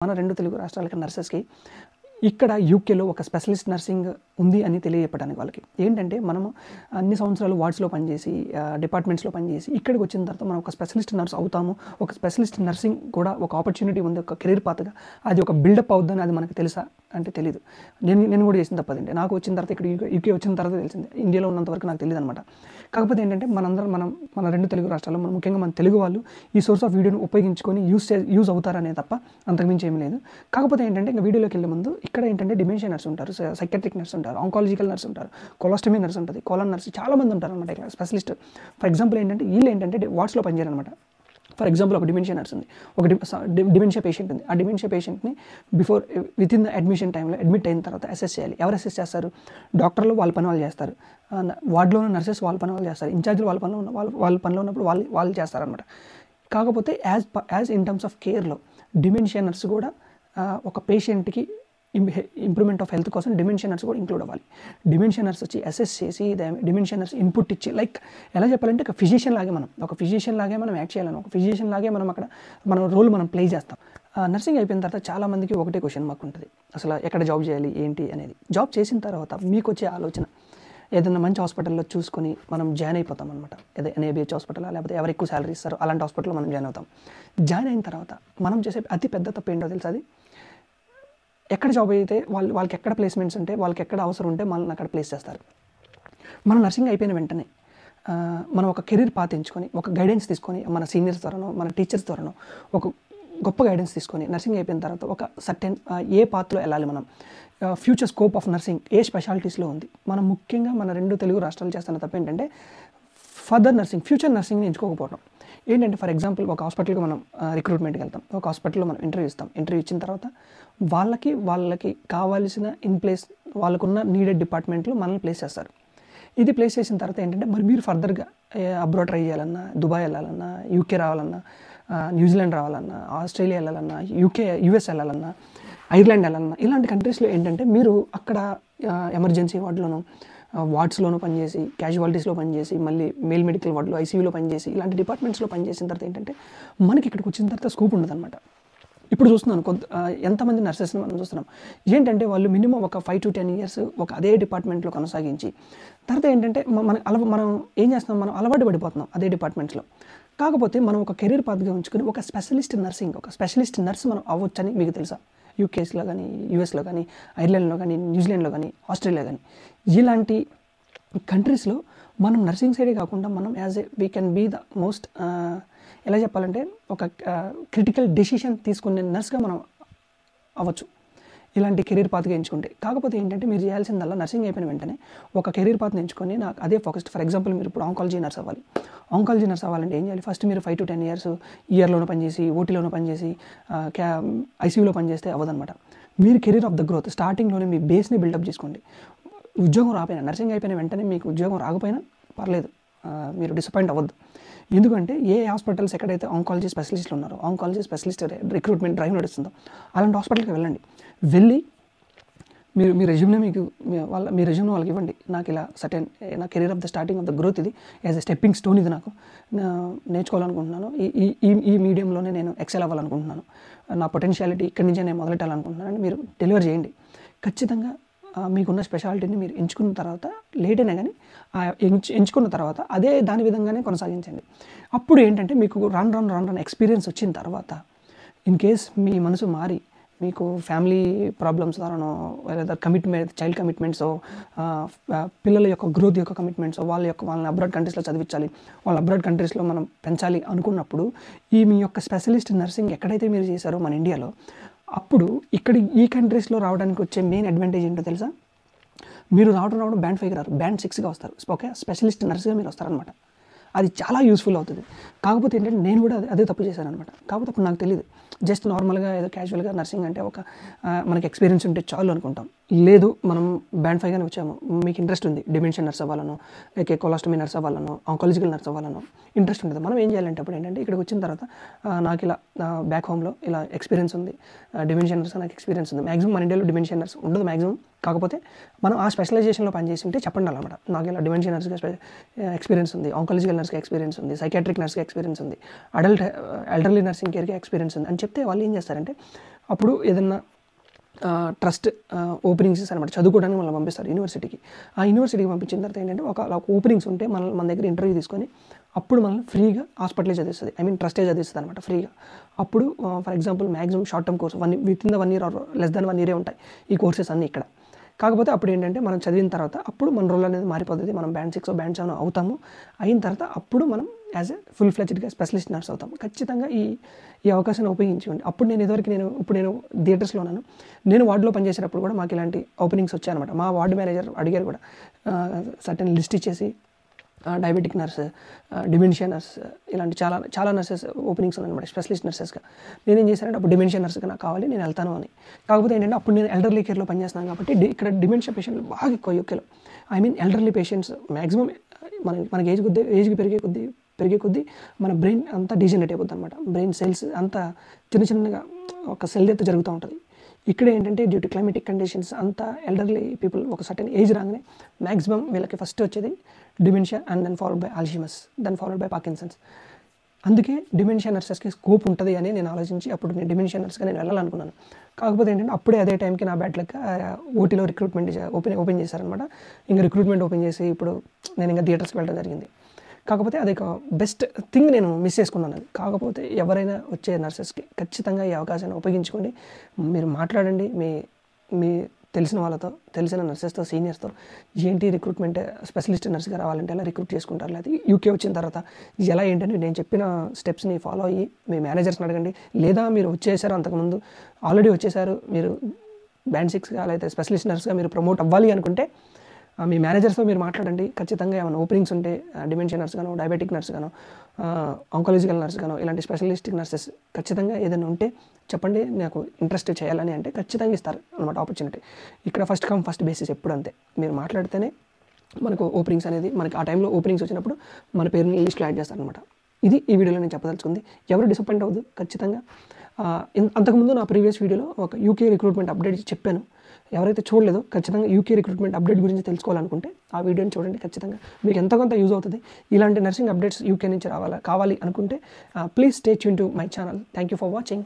మన 2 తెలుగు రాష్ట్రాలకి నర్సెస్‌కి ఇక్కడ యూకేలో ఒక స్పెషలిస్ట్ నర్సింగ్ ఉంది అని తెలియజెప్పడానికి వాళ్ళకి. ఏంటంటే మనము అన్ని సంవత్సరాలు వార్డ్స్‌లో పనిచేసి డిపార్ట్మెంట్స్‌లో పనిచేసి ఇక్కడికి వచ్చిన తర్వాత మనం ఒక స్పెషలిస్ట్ నర్స్ అవుతాము. ఒక స్పెషలిస్ట్ నర్సింగ్ కూడా ఒక ఆపర్చునిటీ ఉంది. ఒక కెరీర్ పాత్‌గా అది ఒక బిల్డప్ అవుద్దని అది మనకు తెలుసా అంటే తెలీదు. నేను కూడా చేసిన తప్పదండి. నాకు వచ్చిన తర్వాత ఇక్కడ యూకే వచ్చిన తర్వాత తెలిసింది. ఇండియాలో ఉన్నంత వరకు నాకు తెలీదనమాట. కాకపోతే ఏంటంటే మన 2 తెలుగు రాష్ట్రాల్లో ముఖ్యంగా మన తెలుగు వాళ్ళు ఈ సోర్స్ ఆఫ్ వీడియోని ఉపయోగించుకొని యూజ్ అవుతారనే తప్ప అంతకుమించి ఏమీ లేదు. కాకపోతే ఏంటంటే ఇంకా వీడియోలోకి వెళ్ళే ముందు ఇక్కడ ఏంటంటే డిమెన్షియా నర్స్ ఉంటారు, సైకియాట్రిక్ నర్స్ ఉంటారు, ఆంకాలజికల్ నర్స్ ఉంటారు, కొలాస్టమీ నర్స్ ఉంటుంది, కోలన్ నర్స్ చాలా మంది ఉంటారు అనమాట ఇక్కడ స్పెషలిస్ట్. ఫర్ ఎగ్జాంపుల్ ఏంటంటే వీళ్ళు ఏంటంటే వార్డ్స్‌లో పనిచేయరనమాట. ఫర్ ఎగ్జాంపుల్ ఒక డిమెన్షియా నర్స్ ఉంది, ఒక డిమెన్షియా పేషెంట్ ఉంది. ఆ డిమెన్షియా పేషెంట్ని విత్ ఇన్ ద అడ్మిషన్ టైంలో అడ్మిట్ అయిన తర్వాత అసెస్ చేయాలి. ఎవరు అసెస్ చేస్తారు? డాక్టర్లు వాళ్ళ పని వాళ్ళు చేస్తారు, వార్డులో ఉన్న నర్సెస్ వాళ్ళ పని వాళ్ళు చేస్తారు, ఇన్ఛార్జ్లు వాళ్ళ పనిలో ఉన్నప్పుడు వాళ్ళు చేస్తారనమాట. కాకపోతే యాజ్ ఇన్ టర్మ్స్ ఆఫ్ కేర్లో డిమెన్షియా నర్స్ కూడా ఒక పేషెంట్కి ఇంప్రూవ్మెంట్ ఆఫ్ హెల్త్ కోసం డిమెన్షియా నర్స్ కూడా ఇంక్లూడ్ అవ్వాలి. డిమెన్షియా నర్స్ వచ్చి అసెస్ చేసి డిమెన్షియా నర్స్ ఇన్పుట్ ఇచ్చి లైక్ ఎలా చెప్పాలంటే ఒక ఫిజిషియన్ లాగే మనం యాక్ట్ చేయాలని, ఒక ఫిజిషియన్ లాగే మనం అక్కడ మన రోల్ మనం ప్లే చేస్తాం. నర్సింగ్ అయిపోయిన తర్వాత చాలామందికి ఒకటే క్వశ్చన్ మాకు ఉంటుంది, అసలు ఎక్కడ జాబ్ చేయాలి ఏంటి అనేది. జాబ్ చేసిన తర్వాత మీకు వచ్చే ఆలోచన ఏదైనా మంచి హాస్పిటల్లో చూసుకొని మనం జాయిన్ అయిపోతాం అనమాట. ఏదో NABH హాస్పిటల్ లేకపోతే ఎవరు ఎక్కువ శాలరీ ఇస్తారో అలాంటి హాస్పిటల్లో మనం జాయిన్ అవుతాం. జాయిన్ అయిన తర్వాత మనం చేసే అతి పెద్ద తప్పు ఏంటో తెలుసు? అది ఎక్కడ జాబ్ అయితే వాళ్ళకి ఎక్కడ ప్లేస్మెంట్స్ ఉంటే వాళ్ళకి ఎక్కడ అవసరం ఉంటే మనల్ని అక్కడ ప్లేస్ చేస్తారు. మనం నర్సింగ్ అయిపోయిన వెంటనే మనం ఒక కెరీర్ పాత్ ఎంచుకొని ఒక గైడెన్స్ తీసుకొని మన సీనియర్స్ ద్వారానో మన టీచర్స్ ద్వారానో ఒక గొప్ప గైడెన్స్ తీసుకొని నర్సింగ్ అయిపోయిన తర్వాత ఒక సర్టెన్ ఏ పాత్లో వెళ్ళాలి, మనం ఫ్యూచర్ స్కోప్ ఆఫ్ నర్సింగ్ ఏ స్పెషాలిటీస్లో ఉంది. మనం ముఖ్యంగా మన 2 తెలుగు రాష్ట్రాలు చేస్తున్న తప్ప ఏంటంటే ఫర్దర్ నర్సింగ్, ఫ్యూచర్ నర్సింగ్ని ఎంచుకోకపోవడం. ఏంటంటే ఫర్ ఎగ్జాంపుల్ ఒక హాస్పిటల్కి మనం రిక్రూట్మెంట్కి వెళ్తాం, ఒక హాస్పిటల్లో మనం ఇంటర్వ్యూ ఇస్తాం. ఇంటర్వ్యూ ఇచ్చిన తర్వాత వాళ్ళకి కావాల్సిన ప్లేస్ వాళ్ళకున్న నీడెడ్ డిపార్ట్మెంట్లో మనల్ని ప్లేస్ చేస్తారు. ఇది ప్లేస్ చేసిన తర్వాత ఏంటంటే మరి మీరు ఫర్దర్గా అబ్రాడ్ ట్రై చేయాలన్నా, దుబాయ్ వెళ్ళాలన్నా, UK రావాలన్నా, న్యూజిలాండ్ రావాలన్నా, ఆస్ట్రేలియా వెళ్ళాలన్నా, US వెళ్ళాలన్నా, ఐర్లాండ్ వెళ్ళాలన్నా, ఇలాంటి కంట్రీస్లో ఏంటంటే మీరు అక్కడ ఎమర్జెన్సీ వార్డ్స్లోనూ పనిచేసి, క్యాజువాలిటీస్లో పనిచేసి, మళ్ళీ మెయిల్ మెడికల్ వార్డులో ICUలో పనిచేసి, ఇలాంటి డిపార్ట్మెంట్స్లో పనిచేసిన తర్వాత ఏంటంటే మనకి ఇక్కడికి వచ్చిన తర్వాత స్కోప్ ఉండదన్నమాట. ఇప్పుడు చూస్తున్నాను ఎంతమంది నర్సెస్ని మనం చూస్తున్నాం. ఏంటంటే వాళ్ళు మినిమం ఒక 5 to 10 years ఒక అదే డిపార్ట్మెంట్లో కొనసాగించి తర్వాత ఏంటంటే మనం ఏం చేస్తున్నాం, మనం అలవాటు పడిపోతున్నాం అదే డిపార్ట్మెంట్స్లో. కాకపోతే మనం ఒక కెరీర్ పాత్గా ఉంచుకొని ఒక స్పెషలిస్ట్ నర్స్ మనం అవ్వచ్చని మీకు తెలుసా? UKలో కానీ, USలో కానీ, ఐర్లాండ్లో కానీ, న్యూజిలాండ్లో కానీ, ఆస్ట్రేలియా కానీ, ఇలాంటి కంట్రీస్లో మనం నర్సింగ్ సైడే కాకుండా మనం we can be the most ఎలా చెప్పాలంటే ఒక క్రిటికల్ డెసిషన్ తీసుకునే నర్స్గా మనం అవ్వచ్చు ఇలాంటి కెరీర్ పాత్గా ఎంచుకుంటే. కాకపోతే ఏంటంటే మీరు చేయాల్సిందల్లా నర్సింగ్ అయిపోయిన వెంటనే ఒక కెరీర్ పాత్ని ఎంచుకొని నాకు అదే ఫోకస్డ్. ఫర్ ఎగ్జాంపుల్ మీరు ఇప్పుడు ఆంకాలజీ నర్స్ అవ్వాలంటే ఏం చేయాలి? ఫస్ట్ మీరు 5 to 10 years ERలోనూ పనిచేసి, OTలోనూ పనిచేసి, ICUలో పనిచేస్తే అవ్వదన్నమాట. మీరు కెరీర్ ఆఫ్ ద గ్రోత్ స్టార్టింగ్లోనే మీ బేస్ని బిల్డప్ చేసుకోండి. ఉద్యోగం రాకపోయినా, నర్సింగ్ అయిపోయిన వెంటనే మీకు ఉద్యోగం రాకపోయినా పర్లేదు, మీరు డిసప్పాయింట్ అవ్వద్దు. ఎందుకంటే ఏ హాస్పిటల్స్ ఎక్కడైతే ఆంకాలజీ స్పెషలిస్టులు ఉన్నారో, ఆంకాలజీ స్పెషలిస్ట్ రిక్రూట్మెంట్ డ్రైవ్ నడుస్తుందో అలాంటి హాస్పిటల్కి వెళ్ళి మీ రెజ్యూమ్ని మీ రెజ్యూమ్ని వాళ్ళకి ఇవ్వండి. నాకు ఇలా నా career of the starting of the growth ఇది, యాజ్ ఎ స్టెప్పింగ్ స్టోన్ ఇది, నాకు నేర్చుకోవాలనుకుంటున్నాను, ఈ మీడియంలోనే నేను ఎక్సెల్ అవ్వాలనుకుంటున్నాను, నా పొటెన్షియాలిటీ ఇక్కడి నుంచే నేను మొదలెట్టాలనుకుంటున్నాను అని మీరు డెలివర్ చేయండి. ఖచ్చితంగా మీకున్న స్పెషాలిటీని మీరు ఎంచుకున్న తర్వాత లేట్ అయినా కానీ ఎంచుకున్న తర్వాత అదే దాని విధంగానే కొనసాగించండి. అప్పుడు ఏంటంటే మీకు రన్ ఎక్స్పీరియన్స్ వచ్చిన తర్వాత ఇన్ కేస్ మీ మనసు మారి మీకు ఫ్యామిలీ ప్రాబ్లమ్స్ ద్వారానో లేదా చైల్డ్ కమిట్మెంట్స్, పిల్లల యొక్క గ్రోత్ యొక్క కమిట్మెంట్స్, వాళ్ళని అబ్రాడ్ కంట్రీస్లో చదివించాలి, వాళ్ళ అబ్రాడ్ కంట్రీస్లో మనం పెంచాలి అనుకున్నప్పుడు మీ యొక్క స్పెషలిస్ట్ నర్సింగ్ ఎక్కడైతే మీరు చేశారో మన ఇండియాలో, అప్పుడు ఈ కంట్రీస్లో రావడానికి వచ్చే మెయిన్ అడ్వాంటేజ్ ఏంటో తెలుసా? మీరు రావడం బ్యాండ్ 5 రారు, బ్యాండ్ 6గా వస్తారు. ఓకే, స్పెషలిస్ట్ నర్స్గా మీరు వస్తారనమాట. అది చాలా యూస్ఫుల్ అవుతుంది. కాకపోతే ఏంటంటే నేను కూడా అదే తప్పు చేశాను అనమాట. కాకపోతే అప్పుడు నాకు తెలియదు, జస్ట్ నార్మల్గా ఏదో క్యాజువల్గా నర్సింగ్ అంటే మనకి ఎక్స్పీరియన్స్ ఉంటే చాలు అనుకుంటాం. లేదు, మనం బ్యాండ్ 5గానే వచ్చాము, మీకు ఇంట్రెస్ట్ ఉంది డిమెన్షియా నర్స్ అవ్వాలనో, లేక కొలాస్టమీ నర్స్ అవ్వాలనో, ఆంకాలజికల్ నర్స్ అవ్వాలనో ఇంట్రెస్ట్ ఉంటుంది. మనం ఏం చేయాలంటే అప్పుడు ఏంటంటే ఇక్కడికి వచ్చిన తర్వాత నాకు ఇలా బ్యాక్ హోమ్లో ఇలా ఎక్స్పీరియన్స్ ఉంది, డిమెన్షియా నర్స్ నాకు ఎక్స్పీరియన్స్ ఉంది. మ్యాక్సిమం మన ఇండియాలో డిమెన్షియా నర్స్ ఉండదు మ్యాక్సిమం. కాకపోతే మనం ఆ స్పెషలైజేషన్లో పనిచేసి ఉంటే చెప్పండి అనమాట, నాకు ఇలా డిమెన్షియా నర్స్గా ఎక్స్పీరియన్స్ ఉంది, ఆంకాలజికల్ నర్స్గా ఎక్స్పీరియన్స్ ఉంది, సైకియాట్రిక్ నర్స్గా ఎక్స్పీరియన్స్ ఉంది, ఎల్డర్లీ నర్సింగ్ కేర్గా ఎక్స్పీరియన్స్ ఉంది అని చెప్తే వాళ్ళు ఏం చేస్తారంటే అప్పుడు ఏదన్నా ట్రస్ట్ ఓపెనింగ్స్ అనమాట చదువుకోవడానికి మనల్ని పంపిస్తారు యూనివర్సిటీకి. ఆ యూనివర్సిటీకి పంపించిన తర్వాత ఏంటంటే అలా ఓపెనింగ్స్ ఉంటే మన దగ్గర ఇంటర్వ్యూ తీసుకొని అప్పుడు మనల్ని ఫ్రీగా హాస్పిటలే చదివిస్తుంది, ఐ మీన్ ట్రస్టే చదివిస్తుంది అనమాట ఫ్రీగా. అప్పుడు for example maximum short term course within the 1 year or less than 1 year ఉంటాయి ఈ కోర్సెస్ అన్నీ ఇక్కడ. కాకపోతే అప్పుడు ఏంటంటే మనం చదివిన తర్వాత అప్పుడు మన రోల్ అనేది మారిపోతుంది. మనం Band 6 Band 7 అవుతాము. అయిన తర్వాత అప్పుడు మనం యాజ్ ఎ ఫుల్ ఫ్లెడ్జ్డ్గా స్పెషలిస్ట్ నర్స్ అవుతాము. ఖచ్చితంగా ఈ అవకాశాన్ని ఉపయోగించుకోండి. అప్పుడు ఇప్పుడు నేను థియేటర్స్లో ఉన్నాను. నేను వార్డులో పనిచేసేటప్పుడు కూడా మాకు ఇలాంటి ఓపెనింగ్స్ వచ్చాయన్నమాట. మా వార్డు మేనేజర్ అడిగారు కూడా, సర్టెన్ లిస్ట్ ఇచ్చేసి డయాబెటిక్ నర్స్, డిమెన్షియా నర్స్, ఇలాంటి చాలా నర్సెస్ ఓపెనింగ్స్ ఉన్నాయన్నమాట స్పెషలిస్ట్ నర్సెస్గా. నేనేం చేశానంటే అప్పుడు డిమెన్షియా నర్స్గా నాకు కావాలి, నేను వెళ్తాను అని. కాకపోతే ఏంటంటే అప్పుడు నేను ఎల్డర్లీ కేర్లో పనిచేస్తున్నాను కాబట్టి ఇక్కడ డిమెన్షియా పేషెంట్లు బాగా ఎక్కువ యూకేలో. I mean elderly patients maximum మనకి ఏజ్కి పెరిగే కొద్దీ మన బ్రెయిన్ అంతా డీజనరేట్ అయిపోతుంది అనమాట. బ్రెయిన్ సెల్స్ అంతా చిన్నగా ఒక సెల్ డెత్ జరుగుతూ ఉంటుంది. ఇక్కడ ఏంటంటే డ్యూ టు క్లైమేటిక్ కండిషన్స్ అంతా ఎల్డర్లీ పీపుల్ ఒక సర్టెన్ ఏజ్ రాగానే మ్యాక్సిమం వీళ్ళకి ఫస్ట్ వచ్చేది dementia and then followed by Alzheimer's, then followed by Parkinson's. అందుకే డిమెన్షియా నర్సెస్కి స్కోప్ ఉంటుంది అని నేను ఆలోచించి అప్పుడు నేను డిమెన్షియా నర్స్గా నేను వెళ్ళాలనుకున్నాను. కాకపోతే ఏంటంటే అప్పుడే అదే టైంకి నా బ్యాడ్ లక్ ఓటీలో రిక్రూట్మెంట్ ఓపెన్ చేశారనమాట. ఇంకా రిక్రూట్మెంట్ ఓపెన్ చేసి ఇప్పుడు నేను ఇంకా థియేటర్స్కి వెళ్ళడం జరిగింది. కాకపోతే అది ఒక బెస్ట్ థింగ్ నేను మిస్ చేసుకున్నాను. అది కాకపోతే ఎవరైనా వచ్చే నర్సెస్కి ఖచ్చితంగా ఈ అవకాశాన్ని ఉపయోగించుకోండి. మీరు మాట్లాడండి మీ తెలిసిన వాళ్ళతో, తెలిసిన నర్సెస్తో, సీనియర్స్తో ఏంటి రిక్రూట్మెంట్ స్పెషలిస్ట్ నర్స్గా రావాలంటే ఎలా రిక్రూట్ చేసుకుంటారు, లేదా యూకే వచ్చిన తర్వాత ఎలా ఏంటని నేను చెప్పిన స్టెప్స్ని ఫాలో అయ్యి మీ మేనేజర్స్ని అడగండి. లేదా మీరు వచ్చేసారు, అంతకుముందు ఆల్రెడీ వచ్చేసారు, మీరు Band 6గా లేదా స్పెషలిస్ట్ నర్స్గా మీరు ప్రమోట్ అవ్వాలి అనుకుంటే మీ మేనేజర్స్తో మీరు మాట్లాడండి. ఖచ్చితంగా ఏమైనా ఓపెనింగ్స్ ఉంటే డిమెన్షియా నర్స్ గానో, డయాబెటిక్ నర్స్ గానో, ఆంకాలజికల్ నర్స్ గానో, ఇలాంటి స్పెషలిస్టిక్ నర్సెస్ ఖచ్చితంగా ఏదైనా ఉంటే చెప్పండి, నాకు ఇంట్రెస్ట్ చేయాలని అంటే ఖచ్చితంగా ఇస్తారు అనమాట ఆపర్చునిటీ. ఇక్కడ ఫస్ట్ కమ్ ఫస్ట్ బేసిస్ ఎప్పుడు అంతే. మీరు మాట్లాడితేనే మనకు ఓపెనింగ్స్ అనేది, మనకి ఆ టైంలో ఓపెనింగ్స్ వచ్చినప్పుడు మన పేరుని లిస్ట్లో యాడ్ చేస్తారనమాట. ఇది ఈ వీడియోలో నేను చెప్పదలుచుకుంది. ఎవరు డిసప్పాయింట్ అవ్వదు ఖచ్చితంగా. అంతకుముందు నా ప్రీవియస్ వీడియోలో ఒక యూకే రిక్రూట్మెంట్ అప్డేట్ చెప్పాను. ఎవరైతే చూడలేదో ఖచ్చితంగా యూకే రిక్రూట్మెంట్ అప్డేట్ గురించి తెలుసుకోవాలనుకుంటే ఆ వీడియోని చూడండి. ఖచ్చితంగా మీకు ఎంతో కొంత యూజ్ అవుతుంది. ఇలాంటి నర్సింగ్ అప్డేట్స్ యూకే నుంచి కావాలి అనుకుంటే please stay tune to my channel. Thank you for watching.